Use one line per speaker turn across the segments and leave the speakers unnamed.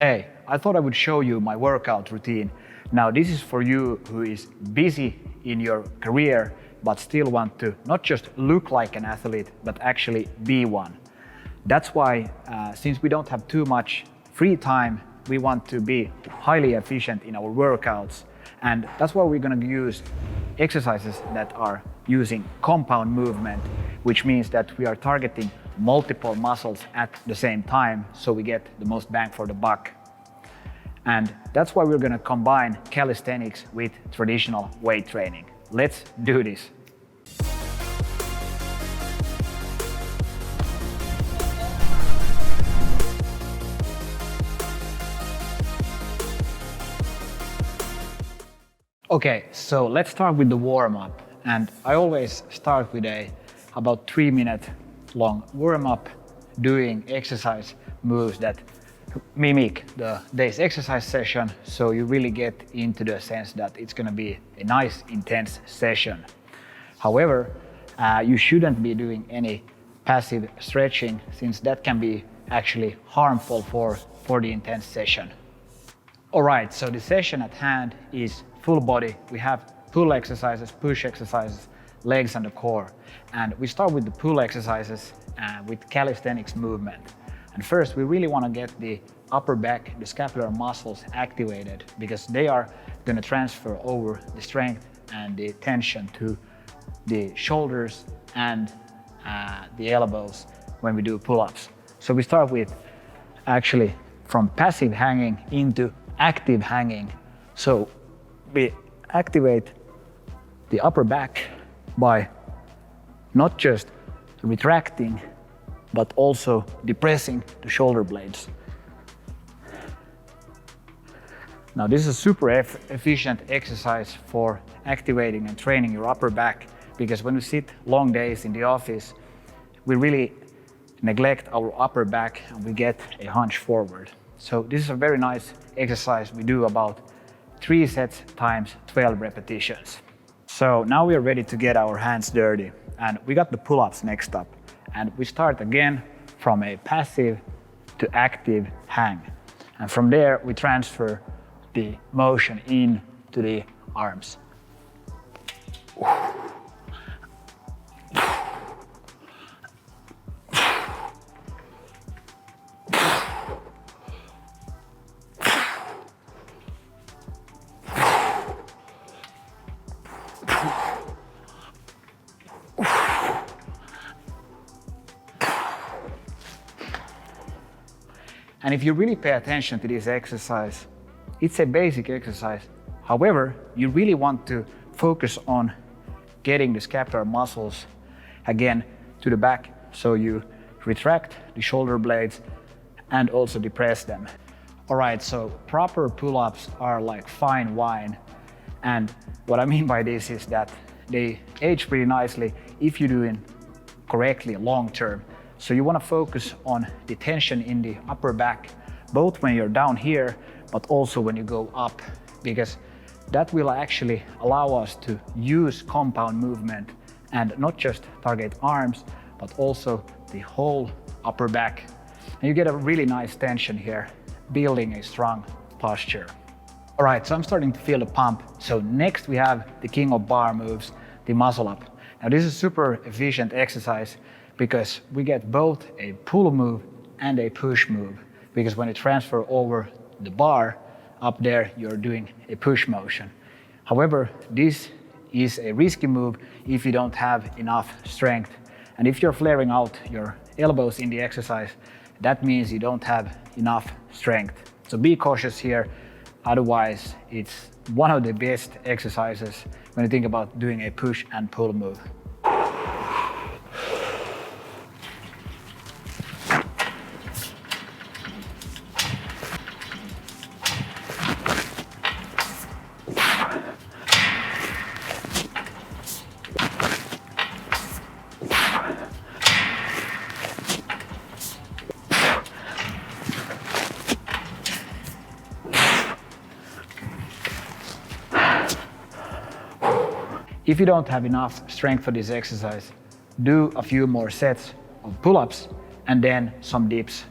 Hey, I thought I would show you my workout routine. Now this is for you who is busy in your career but still want to not just look like an athlete but actually be one. That's why since we don't have too much free time, we want to be highly efficient in our workouts, and that's why we're going to use exercises that are using compound movement, which means that we are targeting multiple muscles at the same time so we get the most bang for the buck. And that's why we're going to combine calisthenics with traditional weight training. Let's do this. Okay, so let's start with the warm-up. And I always start with a about 3-minute long warm-up doing exercise moves that mimic the day's exercise session, so you really get into the sense that it's going to be a nice intense session. However, you shouldn't be doing any passive stretching, since that can be actually harmful for the intense session. Alright, so the session at hand is full body. We have pull exercises, push exercises, legs and the core. And we start with the pull exercises with calisthenics movement. And first, we really want to get the upper back, the scapular muscles activated, because they are going to transfer over the strength and the tension to the shoulders and the elbows when we do pull-ups. So we start with actually from passive hanging into active hanging. So we activate the upper back by not just retracting but also depressing the shoulder blades. Now this is a super efficient exercise for activating and training your upper back, because when we sit long days in the office, we really neglect our upper back and we get a hunch forward. So this is a very nice exercise. We do about 3 sets times 12 repetitions. So now we are ready to get our hands dirty, and we got the pull-ups next up. And we start again from a passive to active hang. And from there we transfer the motion into the arms. And if you really pay attention to this exercise, it's a basic exercise. However, you really want to focus on getting the scapular muscles again to the back, so you retract the shoulder blades and also depress them. Alright, so proper pull-ups are like fine wine. And what I mean by this is that they age pretty nicely if you do it correctly long term. So you want to focus on the tension in the upper back, both when you're down here, but also when you go up, because that will actually allow us to use compound movement and not just target arms, but also the whole upper back. And you get a really nice tension here, building a strong posture. All right, so I'm starting to feel the pump. So next we have the king of bar moves, the muscle up. Now this is a super efficient exercise because we get both a pull move and a push move, because when you transfer over the bar up there, you're doing a push motion. However, this is a risky move if you don't have enough strength. And if you're flaring out your elbows in the exercise, that means you don't have enough strength. So be cautious here. Otherwise, it's one of the best exercises when you think about doing a push and pull move. If you don't have enough strength for this exercise, do a few more sets of pull-ups and then some dips.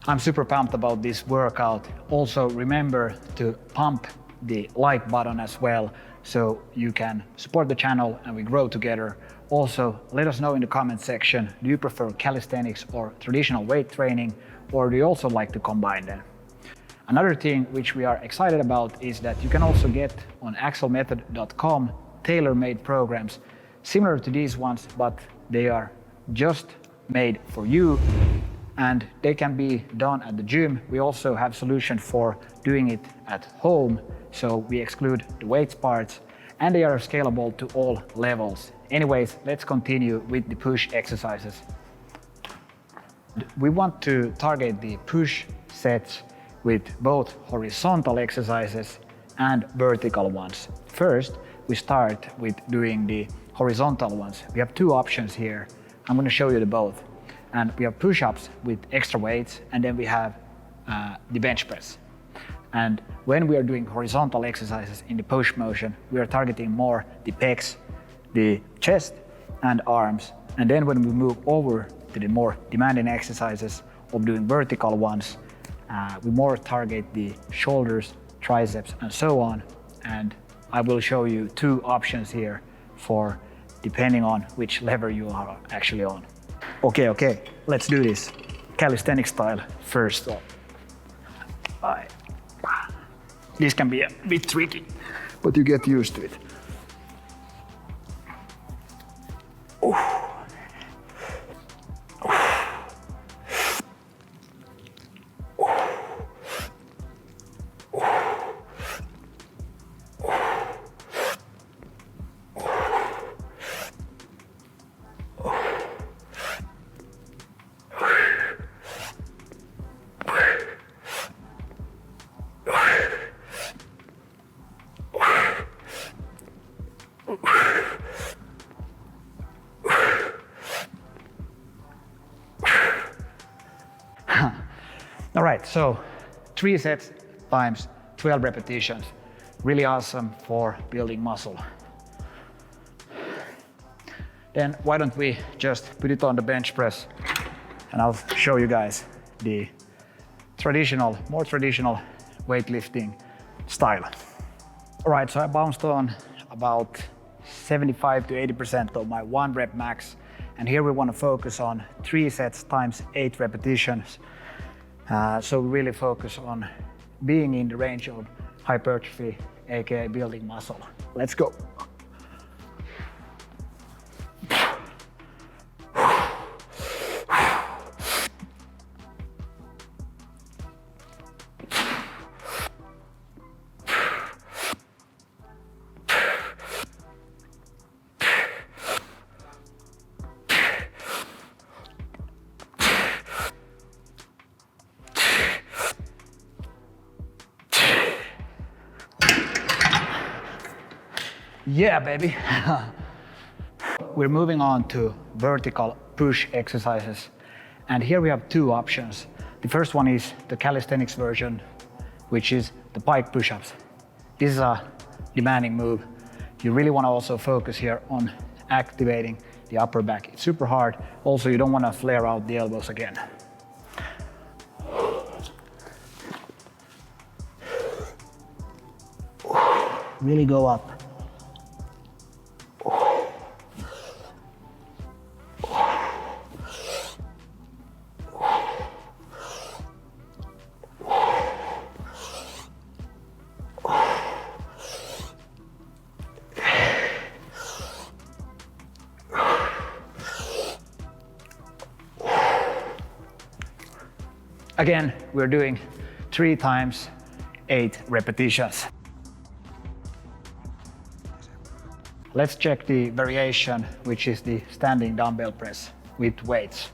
I'm super pumped about this workout. Also remember to pump the like button as well so you can support the channel and we grow together. Also, let us know in the comment section, do you prefer calisthenics or traditional weight training, or do you also like to combine them? Another thing which we are excited about is that you can also get on axelmethod.com tailor-made programs similar to these ones, but they are just made for you and they can be done at the gym. We also have solutions for doing it at home, so we exclude the weights parts and they are scalable to all levels. Anyways, let's continue with the push exercises. We want to target the push sets with both horizontal exercises and vertical ones. First, we start with doing the horizontal ones. We have two options here. I'm going to show you the both. And we have push-ups with extra weights, and then we have the bench press. And when we are doing horizontal exercises in the push motion, we are targeting more the pecs, the chest and arms. And then when we move over to the more demanding exercises of doing vertical ones, we more target the shoulders, triceps and so on. And I will show you two options here for depending on which lever you are actually on. Okay, let's do this. Calisthenics style first off. This can be a bit tricky, but you get used to it. All right, so 3 sets times 12 repetitions. Really awesome for building muscle. Then why don't we just put it on the bench press and I'll show you guys the more traditional weightlifting style. All right, so I bounced on about 75 to 80% of my 1 rep max. And here we want to focus on 3 sets times 8 repetitions. So we really focus on being in the range of hypertrophy, aka building muscle. Let's go. Yeah, baby. We're moving on to vertical push exercises. And here we have 2 options. The first one is the calisthenics version, which is the pike push-ups. This is a demanding move. You really want to also focus here on activating the upper back. It's super hard. Also, you don't want to flare out the elbows again. Really go up. Again, we're doing 3 times 8 repetitions. Let's check the variation, which is the standing dumbbell press with weights.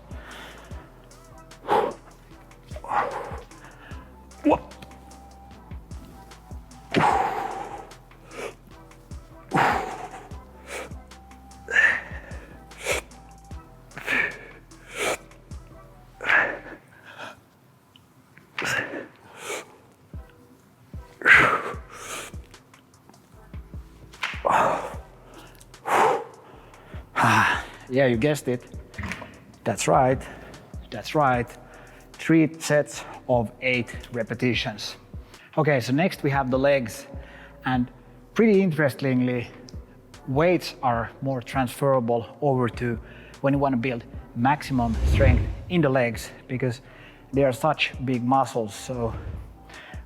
Yeah, you guessed it. That's right. That's right. 3 sets of 8 repetitions. Okay, so next we have the legs, and pretty interestingly, weights are more transferable over to when you want to build maximum strength in the legs, because they are such big muscles. So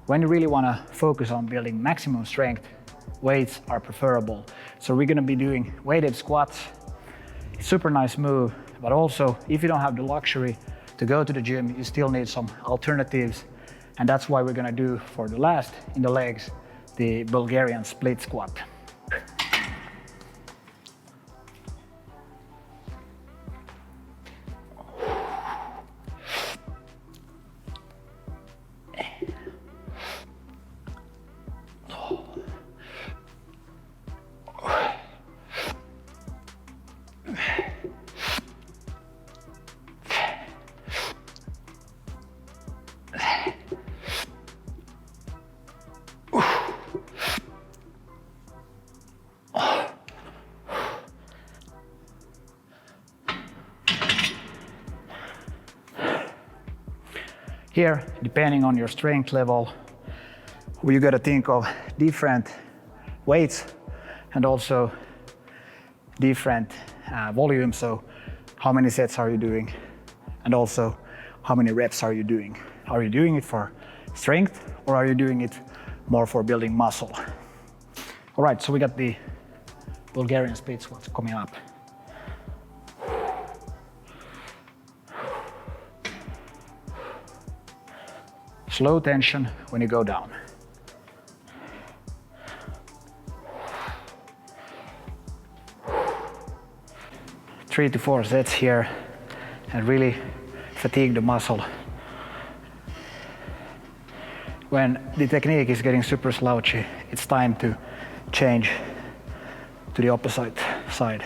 when you really want to focus on building maximum strength, weights are preferable. So we're going to be doing weighted squats. Super nice move, but also if you don't have the luxury to go to the gym, you still need some alternatives. And that's why we're going to do for the last in the legs, the Bulgarian split squat. Here, depending on your strength level, you gotta think of different weights and also different volumes. So how many sets are you doing? And also how many reps are you doing? Are you doing it for strength or are you doing it more for building muscle? All right, so we got the Bulgarian split squats coming up. Slow tension when you go down. Three to 4 sets here and really fatigue the muscle. When the technique is getting super slouchy, it's time to change to the opposite side.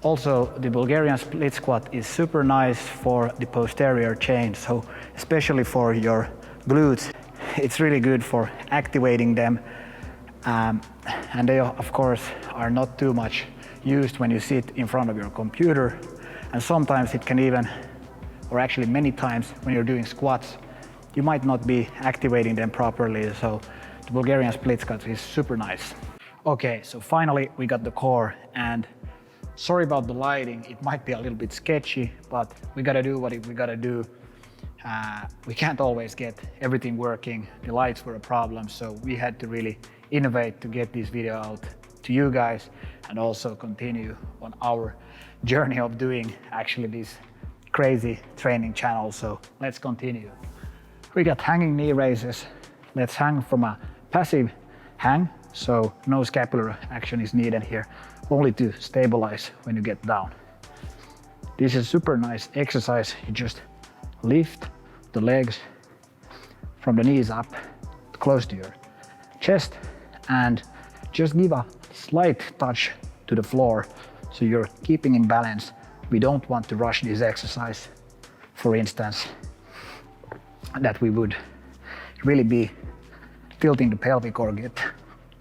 Also, the Bulgarian split squat is super nice for the posterior chain, so especially for your glutes, it's really good for activating them. And they, of course, are not too much used when you sit in front of your computer. And sometimes it can even, or actually many times when you're doing squats, you might not be activating them properly. So the Bulgarian split squat is super nice. Okay, so finally we got the core, and sorry about the lighting, it might be a little bit sketchy, but we gotta do what we gotta do. We can't always get everything working. The lights were a problem, so we had to really innovate to get this video out to you guys and also continue on our journey of doing actually this crazy training channel. So let's continue. We got hanging knee raises. Let's hang from a passive hang, so no scapular action is needed here, only to stabilize when you get down. This is super nice exercise. You just lift the legs from the knees up close to your chest and just give a slight touch to the floor so you're keeping in balance. We don't want to rush this exercise, for instance, that we would really be tilting the pelvic or get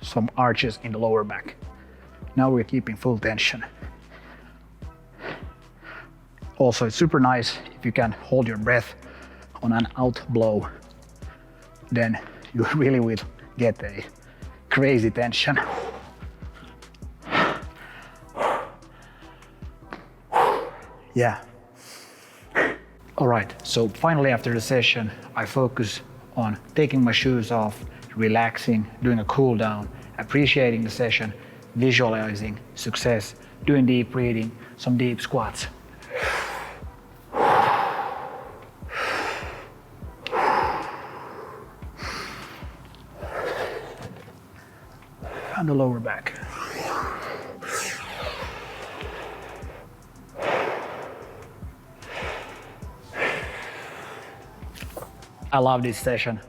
some arches in the lower back. Now we're keeping full tension. Also, it's super nice if you can hold your breath on an out blow, then you really will get a crazy tension. Yeah. All right, so finally after the session, I focus on taking my shoes off, relaxing, doing a cool down, appreciating the session, visualizing success, doing deep breathing, some deep squats. And the lower back. I love this session.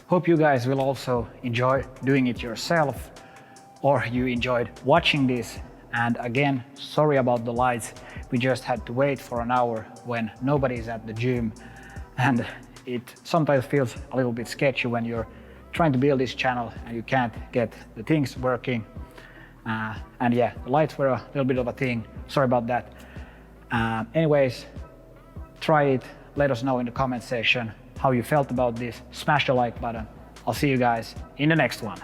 Hope you guys will also enjoy doing it yourself, or you enjoyed watching this. And again, sorry about the lights. We just had to wait for an hour when nobody's at the gym. And it sometimes feels a little bit sketchy when you're trying to build this channel and you can't get the things working. And yeah, the lights were a little bit of a thing. Sorry about that. Anyways, try it. Let us know in the comment section how you felt about this. Smash the like button. I'll see you guys in the next one.